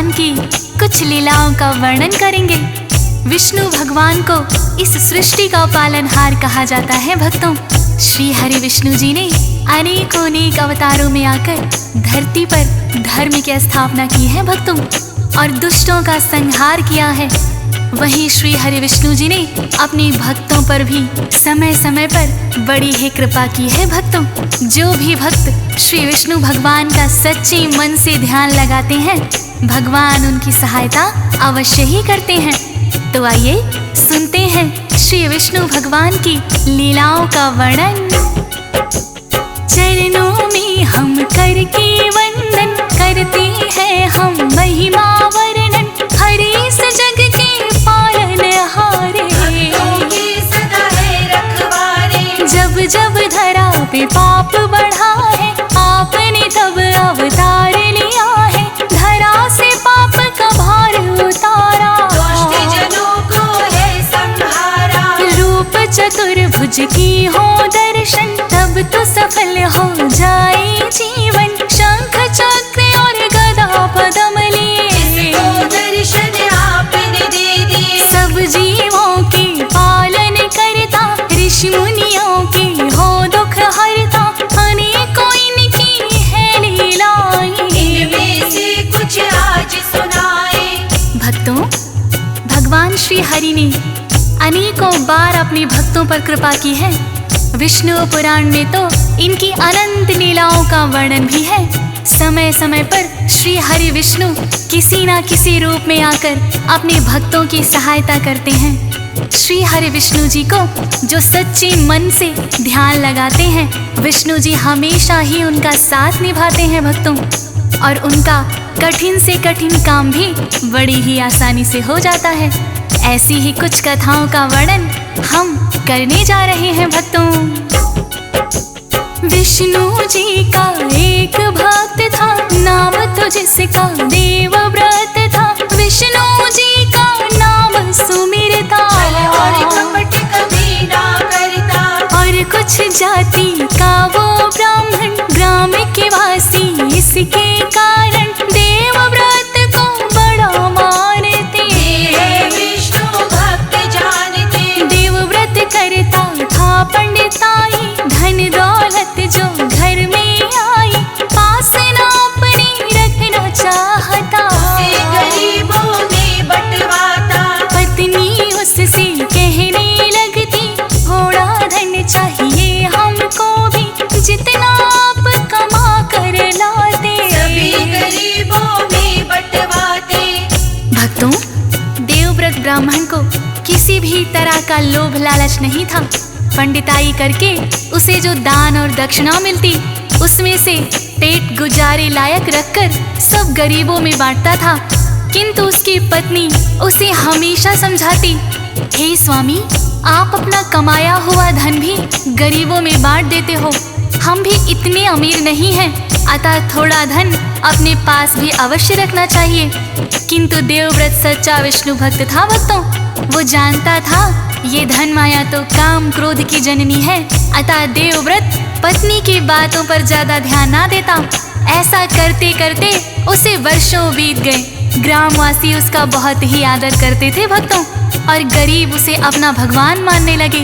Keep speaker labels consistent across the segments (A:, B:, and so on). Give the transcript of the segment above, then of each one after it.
A: भगवान की कुछ लीलाओं का वर्णन करेंगे। विष्णु भगवान को इस सृष्टि का पालनहार कहा जाता है। भक्तों, श्री हरि विष्णु जी ने अनेक अवतारों में आकर धरती पर धर्म की स्थापना की है भक्तों, और दुष्टों का संहार किया है। वहीं श्री हरि विष्णु जी ने अपने भक्तों पर भी समय समय पर बड़ी ही कृपा की है। भक्तों, जो भी भक्त श्री विष्णु भगवान का सच्चे मन से ध्यान लगाते हैं, भगवान उनकी सहायता अवश्य ही करते हैं। तो आइए सुनते हैं श्री विष्णु भगवान की लीलाओं का वर्णन। चरणों में हम करके वंदन करते हैं हम महिमा वर्णन, हरि इस जग के पालनहारे, जब जब धरा पे पाप बढ़ा है, आपने तब अवतार लिया है, धरा से पाप का भार उतारा, रूप चतुर्भुज की हो दर्शन, तब तो सफल हो जाए जीवन, शंख चक्र और गदा पद्म लिए, दर्शन आपने दे दिए, सब जीवों के पालन करता, ऋषि मुनियों के हो दुख हरता, अनेकों इनकी है लीलाएं, इनमें से कुछ आज सुनाए। भक्तों, भगवान श्री हरि ने अनेकों बार अपने भक्तों पर कृपा की है। विष्णु पुराण में तो इनकी अनंत लीलाओं का वर्णन भी है। समय समय पर श्री हरि विष्णु किसी न किसी रूप में आकर अपने भक्तों की सहायता करते हैं। श्री हरि विष्णु जी को जो सच्चे मन से ध्यान लगाते हैं, विष्णु जी हमेशा ही उनका साथ निभाते हैं भक्तों, और उनका कठिन से कठिन काम भी बड़ी ही आसानी से हो जाता है। ऐसी ही कुछ कथाओं का वर्णन हम करने जा रहे हैं भक्तों। विष्णु जी का एक भक्त था, नाम तो जिसका देवव्रत था, विष्णु जी का नाम सुमिरता, और कपट कभी ना करता, और कुछ जाति का वो ब्राह्मण, ग्राम के वासी इसके कारण देवव्रत को बड़ा मानते, विष्णु भक्त जानते, देवव्रत करता था पंडिताई, धन दौलत जो घर में आई, पास ना अपनी रखना चाहता, उसे गरीबों में बंटवाता, पत्नी उससे कहने लगती, थोड़ा धन चाहिए हमको भी, जितना आप कमा कर लाते, सभी गरीबों में बंटवाते। भक्तों, देवव्रत ब्राह्मण को किसी भी तरह का लोभ लालच नहीं था। पंडिताई करके उसे जो दान और दक्षिणा मिलती, उसमें से पेट गुजारे लायक रखकर सब गरीबों में बांटता था। किंतु उसकी पत्नी उसे हमेशा समझाती, हे स्वामी, आप अपना कमाया हुआ धन भी गरीबों में बांट देते हो, हम भी इतने अमीर नहीं हैं, अतः थोड़ा धन अपने पास भी अवश्य रखना चाहिए। किंतु देवव्रत सच्चा विष्णु भक्त था भक्तों, वो जानता था ये धन माया तो काम क्रोध की जननी है, अतः देवव्रत पत्नी की बातों पर ज्यादा ध्यान ना देता। ऐसा करते करते उसे वर्षों बीत गए। ग्रामवासी उसका बहुत ही आदर करते थे भक्तों, और गरीब उसे अपना भगवान मानने लगे।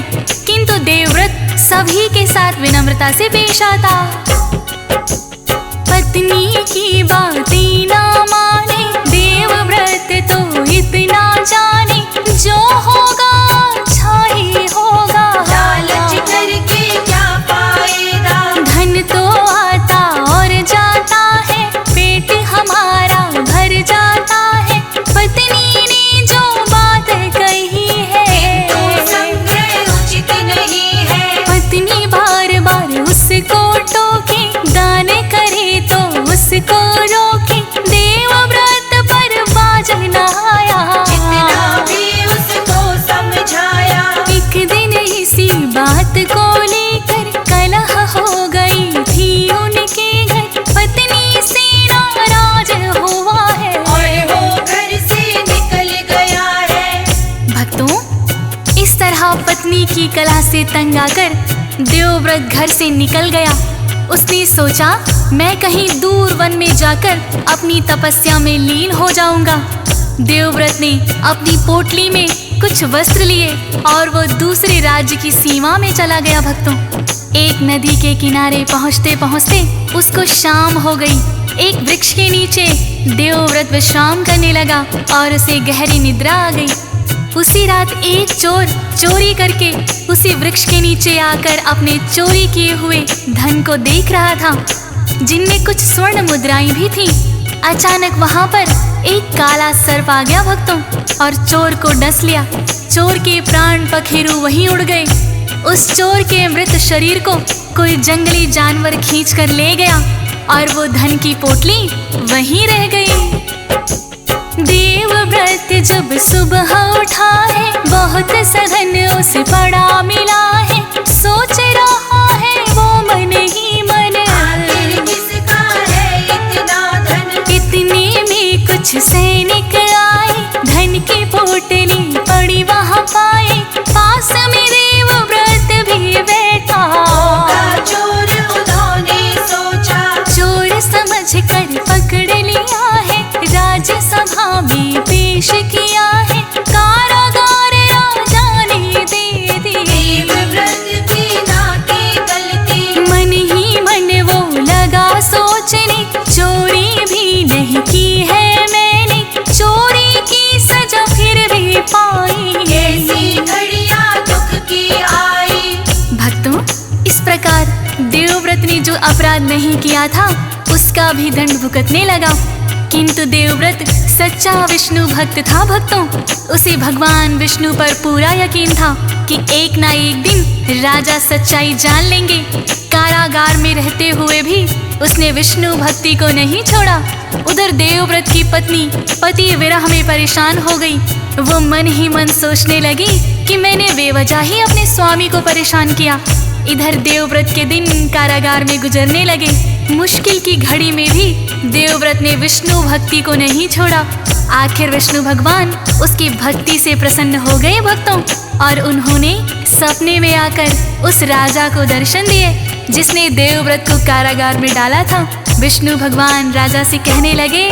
A: किंतु देवव्रत सभी के साथ विनम्रता से पेश आता। पत्नी की बातें ना माने, देवव्रत तो इतना जाने, जो होगा अच्छा ही होगा, लालच करके क्या फायदा, धन तो आता और जाता है, पेट हमारा भर जाता है, पत्नी ने जो बात कही है, तो संग्रह उचित नहीं है, पत्नी बार बार उसको टोके, दान करे तो उसको रोके, देवव्रत पर बाज न आया, जितना भी उसको समझाया। एक दिन इसी बात को लेकर कलह हो गई थी उनके घर, पत्नी से नाराज हुआ है, और वो घर से निकल गया है। भक्तों, इस तरह पत्नी की कलह से तंग आकर देवव्रत घर से निकल गया। उसने सोचा मैं कहीं दूर वन में जाकर अपनी तपस्या में लीन हो जाऊंगा। देवव्रत ने अपनी पोटली में कुछ वस्त्र लिए और वो दूसरे राज्य की सीमा में चला गया। भक्तों, एक नदी के किनारे पहुँचते पहुँचते उसको शाम हो गई। एक वृक्ष के नीचे देवव्रत विश्राम करने लगा और उसे गहरी निद्रा आ गई। उसी रात एक चोर चोरी करके उसी वृक्ष के नीचे आकर अपने चोरी किए हुए धन को देख रहा था, जिनमें कुछ स्वर्ण मुद्राएं भी थीं। अचानक वहां पर एक काला सर्प आ गया भक्तों, और चोर को डस लिया। चोर के प्राण पखेरु वहीं उड़ गए। उस चोर के मृत शरीर को कोई जंगली जानवर खींच कर ले गया और वो धन की पोटली वहीं रह गई। देवव्रत जब सुबह उठा है, बहुत सघन उसे पड़ा मिला है। सोच रहा है वो मन ही मन, आखिर किसका है इतना धन। इतने में कुछ सैनिक आए, धन की पोटली पड़ी वहाँ पाए। पास में देवव्रत भी बैठा, चोर उन्होंने सोचा। चोर समझ कर पकड़ लिया है, राज्यसभा में पेश किया है। कारागार राजा ने दे दी देवव्रत की नाकी गलती। मन ही मन वो लगा सोचने, चोरी भी नहीं की है मैंने, चोरी की सजा फिर भी पाई। ऐसी घड़ियां दुख की आई। भक्तों, इस प्रकार देवव्रत ने जो अपराध नहीं किया था उसका भी दंड भुगतने लगा। किंतु देवव्रत सच्चा विष्णु भक्त था। भक्तों, उसे भगवान विष्णु पर पूरा यकीन था कि एक ना एक दिन राजा सच्चाई जान लेंगे। कारागार में रहते हुए भी उसने विष्णु भक्ति को नहीं छोड़ा। उधर देवव्रत की पत्नी पति विरह में परेशान हो गई। वो मन ही मन सोचने लगी कि मैंने बेवजह ही अपने स्वामी को परेशान किया। इधर देवव्रत के दिन कारागार में गुजरने लगे। मुश्किल की घड़ी में भी देवव्रत ने विष्णु भक्ति को नहीं छोड़ा। आखिर विष्णु भगवान उसकी भक्ति से प्रसन्न हो गए भक्तों, और उन्होंने सपने में आकर उस राजा को दर्शन दिए जिसने देवव्रत को कारागार में डाला था। विष्णु भगवान राजा से कहने लगे,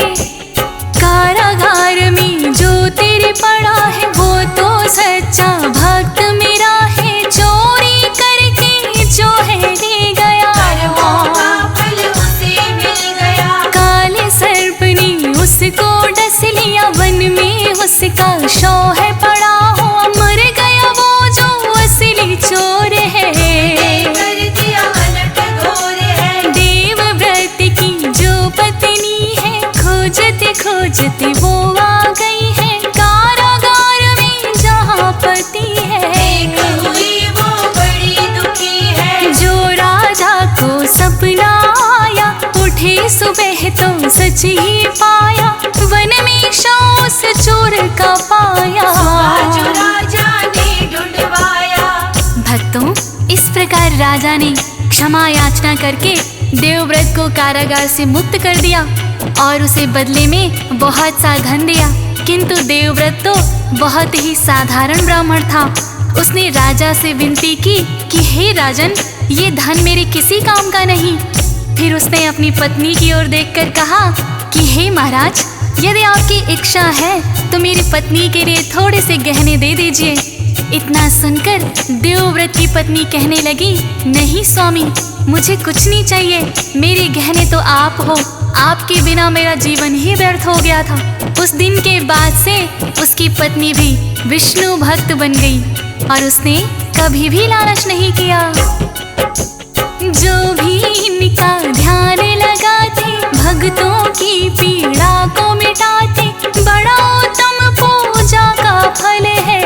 A: कारागार में जो तेरे पड़ा है वो तो सच्चा भक्त मेरा है। चोरी करके जो है ले गया, काले सर्प ने उसको डस लिया। वन में उसका शव है पड़ा हुआ, मर गया वो जो असली चोर है। देवव्रत की जो पत्नी है, खोजते खोजते वो आ गई है कारागार में जहाँ पति है। वो बड़ी दुखी है। जो राजा को सपना आया, उठे सुबह तो सच ही पाया। वन में शव उस चोर का पाया, जो राजा ने ढूंढवाया। भक्तों, इस प्रकार राजा ने क्षमा याचना करके देवव्रत को कारागार से मुक्त कर दिया और उसे बदले में बहुत सा धन दिया। किंतु देवव्रत तो बहुत ही साधारण ब्राह्मण था। उसने राजा से विनती की कि हे राजन, ये धन मेरे किसी काम का नहीं। फिर उसने अपनी पत्नी की ओर देखकर कहा कि हे महाराज, यदि आपकी इच्छा है तो मेरी पत्नी के लिए थोड़े से गहने दे दीजिए। इतना सुनकर देवव्रत की पत्नी कहने लगी, नहीं स्वामी, मुझे कुछ नहीं चाहिए। मेरे गहने तो आप हो। आपके बिना मेरा जीवन ही व्यर्थ हो गया था। उस दिन के बाद से उसकी पत्नी भी विष्णु भक्त बन गई और उसने कभी भी लालच नहीं किया। जो भी इनका ध्यान लगाते, भक्तों की पीड़ा को मिटाते, बड़ा उत्तम पूजा का फल है।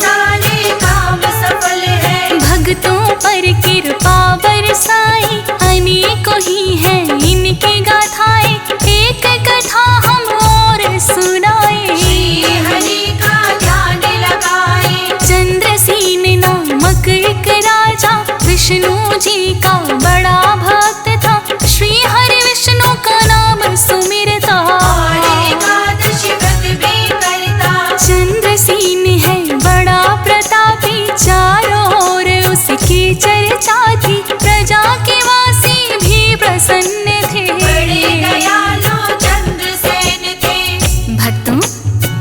A: सारे काम सफल है। भक्तों पर कृपा बरसाई, अनेकों ही है इनकी गाथाएं। एक कथा हम और सुनाए, हरि का ध्यान लगाए। चंद्रसेन नामक एक राजा विष्णु जी का बड़ा भक्त था। श्री हरि विष्णु का नाम सुमिरता, एकादशी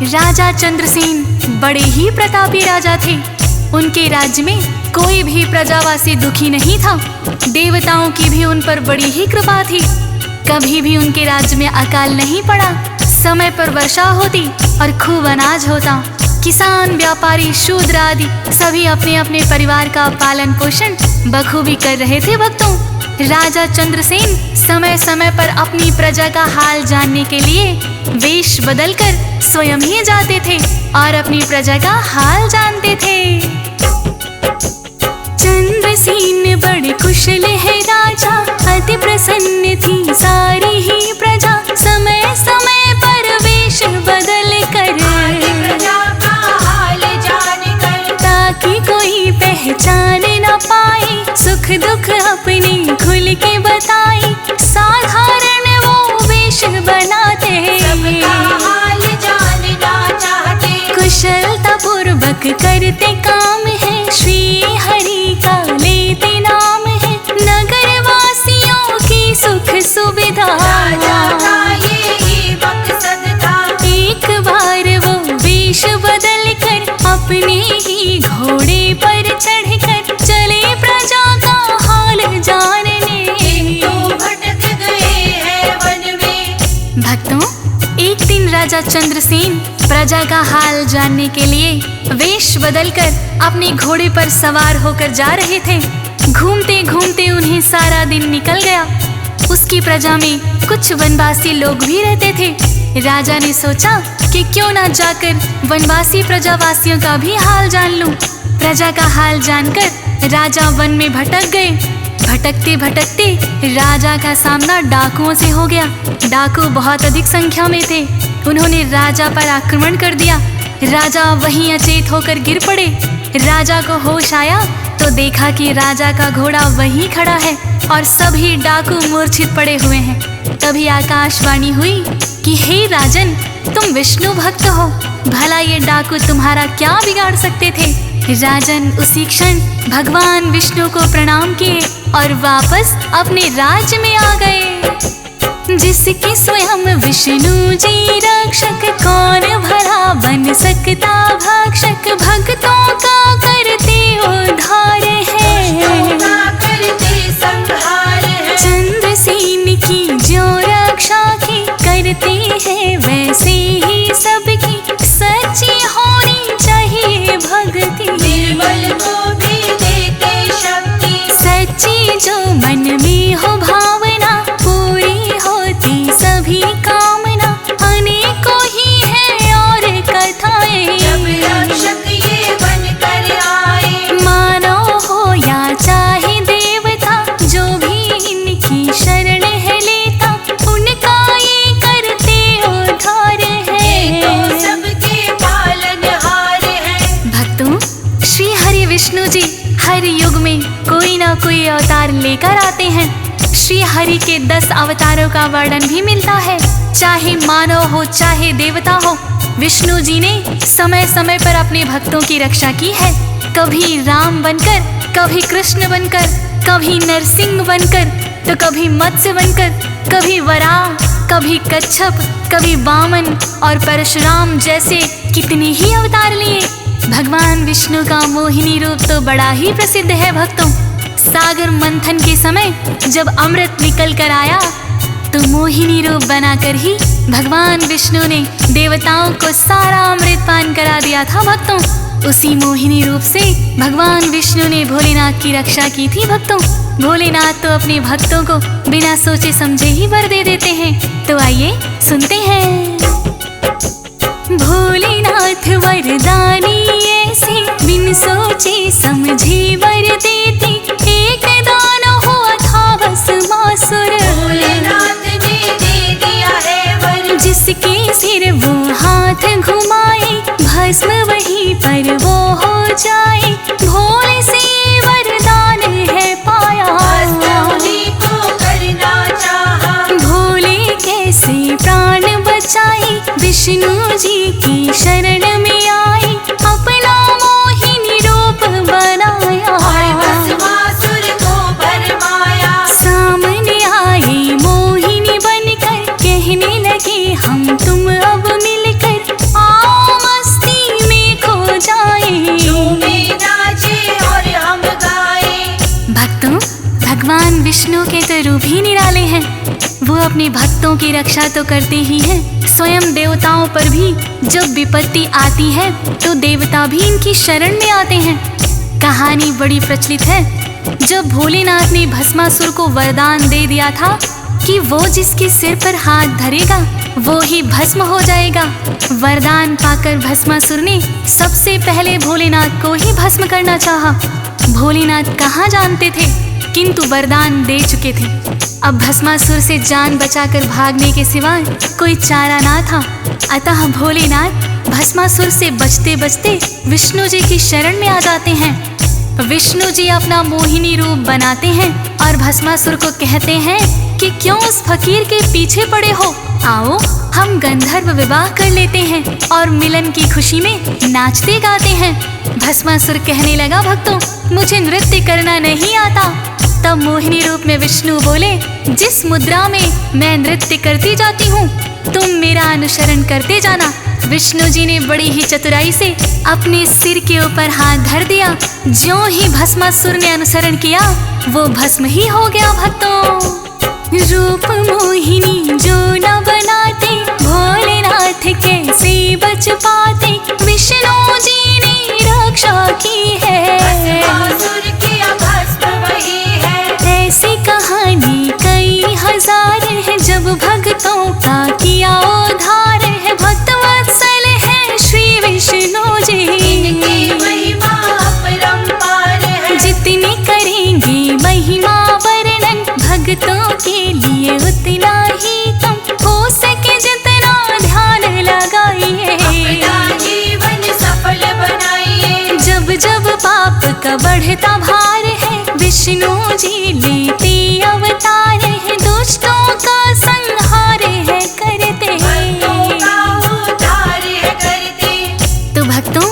A: राजा चंद्रसेन बड़े ही प्रतापी राजा थे। उनके राज्य में कोई भी प्रजावासी दुखी नहीं था। देवताओं की भी उन पर बड़ी ही कृपा थी। कभी भी उनके राज्य में अकाल नहीं पड़ा। समय पर वर्षा होती और खूब अनाज होता। किसान, व्यापारी, शूद्र आदि सभी अपने अपने परिवार का पालन पोषण बखूबी कर रहे थे। भक्तों, राजा चंद्रसेन समय समय पर अपनी प्रजा का हाल जानने के लिए वेश बदलकर स्वयं ही जाते थे और अपनी प्रजा का हाल जानते थे। चंद्रसेन बड़े कुशल है राजा, अति प्रसन्न थी सारी ही प्रजा। समय समय पर वेश बदल कर ताकि कोई पहचान न पाए, सुख दुख अपने खुल के बताए। साधारण वो वेश बनाते, कुशलता पूर्वक करते काम है। श्री हरि का लेते नाम है, नगर वासियों की सुख सुविधा। एक बार वो वेश बदल कर अपने ही घोड़े पर चढ़कर चले प्रजा का हाल जानने। भटक गए हैं वन में। भक्तों, एक दिन राजा चंद्रसेन प्रजा का हाल जानने के लिए वेश बदलकर अपने घोड़े पर सवार होकर जा रहे थे। घूमते घूमते उन्हें सारा दिन निकल गया। उसकी प्रजा में कुछ वनवासी लोग भी रहते थे। राजा ने सोचा कि क्यों ना जाकर वनवासी प्रजावासियों का भी हाल जान लूं। प्रजा का हाल जानकर राजा वन में भटक गए। भटकते भटकते राजा का सामना डाकुओं से हो गया। डाकू बहुत अधिक संख्या में थे। उन्होंने राजा पर आक्रमण कर दिया। राजा वहीं अचेत होकर गिर पड़े। राजा को होश आया तो देखा कि राजा का घोड़ा वहीं खड़ा है और सभी डाकू मूर्छित पड़े हुए हैं। तभी आकाशवाणी हुई कि हे राजन, तुम विष्णु भक्त हो, भला ये डाकू तुम्हारा क्या बिगाड़ सकते थे। राजन उसी क्षण भगवान विष्णु को प्रणाम किए और वापस अपने राज्य में आ गए। जिसके स्वयं विष्णु जी रक्षक, कौन भला बन सकता भक्षक। भक्तों का करते उद्धार है, चंद्रसेन की जो रक्षा की करते हैं वैसे ही सबकी सच्ची होनी चाहिए भक्ति। निर्बल को भी देते शक्ति, सच्ची जो मन में हो भावना पूरी होती सभी कामना। अनेकों ही है और कथाएं जब रक्षक ये बन कर आए। मानव हो या चाहे देवता, जो भी इनकी शरण है लेता, उनका ये करते उद्धार है। तो सबके पालनहार है। भक्तों, श्री हरि विष्णु जी हर युग में कोई ना कोई अवतार लेकर आते हैं। श्री हरि के 10 अवतारों का वर्णन भी मिलता है। चाहे मानव हो चाहे देवता हो, विष्णु जी ने समय समय पर अपने भक्तों की रक्षा की है। कभी राम बनकर, कभी कृष्ण बनकर, कभी नरसिंह बनकर, तो कभी मत्स्य बनकर, कभी वराह, कभी कच्छप, कभी वामन और परशुराम जैसे कितने ही अवतार लिए। भगवान विष्णु का मोहिनी रूप तो बड़ा ही प्रसिद्ध है। भक्तों, सागर मंथन के समय जब अमृत निकल कर आया तो मोहिनी रूप बनाकर ही भगवान विष्णु ने देवताओं को सारा अमृत पान करा दिया था। भक्तों, उसी मोहिनी रूप से भगवान विष्णु ने भोलेनाथ की रक्षा की थी। भक्तों, भोलेनाथ तो अपने भक्तों को बिना सोचे समझे ही वर दे देते हैं। तो आइए सुनते हैं। भोलेनाथ वरदानी ऐसी, बिन सोचे समझे वर देती। एक दान हुआ था भस्मासुर, भोलेनाथ ने दे दिया है वर। जिसके सिर वो हाथ घुमाए, भस्म वहीं पर वो हो जाए। भोले से वरदान है पाया, को करना चाहा। भोले कैसे प्राण बचाए, विष्णु जी की शरण में आए। अपना मोहिनी रूप बनाया, भस्मासुर को भरमाया। सामने आए मोहिनी बनकर, कहने लगे हम तुम अब मिलकर। आओ भी निराले हैं। वो अपने भक्तों की रक्षा तो करते ही हैं, स्वयं देवताओं पर भी जब विपत्ति आती है तो देवता भी इनकी शरण में आते हैं। कहानी बड़ी प्रचलित है। जब भोलेनाथ ने भस्मासुर को वरदान दे दिया था कि वो जिसके सिर पर हाथ धरेगा वो ही भस्म हो जाएगा, वरदान पाकर भस्मासुर ने सबसे पहले भोलेनाथ को ही भस्म करना चाहा। भोलेनाथ कहाँ जानते थे, किंतु वरदान दे चुके थे। अब भस्मासुर से जान बचाकर भागने के सिवाय कोई चारा ना था। अतः भोलेनाथ भस्मासुर से बचते बचते विष्णु जी की शरण में आ जाते हैं। विष्णु जी अपना मोहिनी रूप बनाते हैं और भस्मासुर को कहते हैं कि क्यों उस फकीर के पीछे पड़े हो, आओ हम गंधर्व विवाह कर लेते हैं और मिलन की खुशी में नाचते गाते हैं। भस्मासुर कहने लगा, भक्तों मुझे नृत्य करना नहीं आता। तब मोहिनी रूप में विष्णु बोले, जिस मुद्रा में मैं नृत्य करती जाती हूँ तुम मेरा अनुसरण करते जाना। विष्णु जी ने बड़ी ही चतुराई से अपने सिर के ऊपर हाथ धर दिया। ज्यों ही भस्मासुर ने अनुसरण किया वो भस्म ही हो गया। भक्तों रूप मोहिनी जो न बनाते, भोलेनाथ कैसे बच पाते, विष्णु जी ने रक्षा की है,
B: भस्मासुर किया भस्म वही है।
A: ऐसी कहानी कई हजार है, जब भक्तों का किया उद्धार है। भक्त वत्सल है श्री विष्णु जी,
B: इनकी महिमा अपरंपार है।
A: जितनी करेंगे महिमा वर्णन, भक्तों के लिए उतना ही कम, हो सके जितना ध्यान लगाइए,
B: अपना जीवन सफल बनाइए।
A: जब जब पाप का बढ़ता भार है, विष्णु जी लेते अवतार है, दुष्टों का संहार है करते
B: भक्तों का उद्धार है करते।
A: तो भक्तों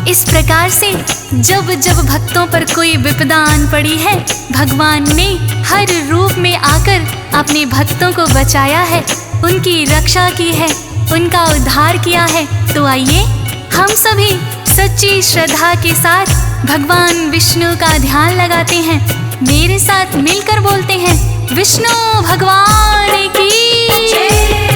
A: इस प्रकार से जब जब भक्तों पर कोई विपदा आन पड़ी है, भगवान ने हर रूप में आकर अपने भक्तों को बचाया है, उनकी रक्षा की है, उनका उद्धार किया है। तो आइए हम सभी सच्ची श्रद्धा के साथ भगवान विष्णु का ध्यान लगाते हैं। मेरे साथ मिलकर बोलते हैं, विष्णु भगवान की जय।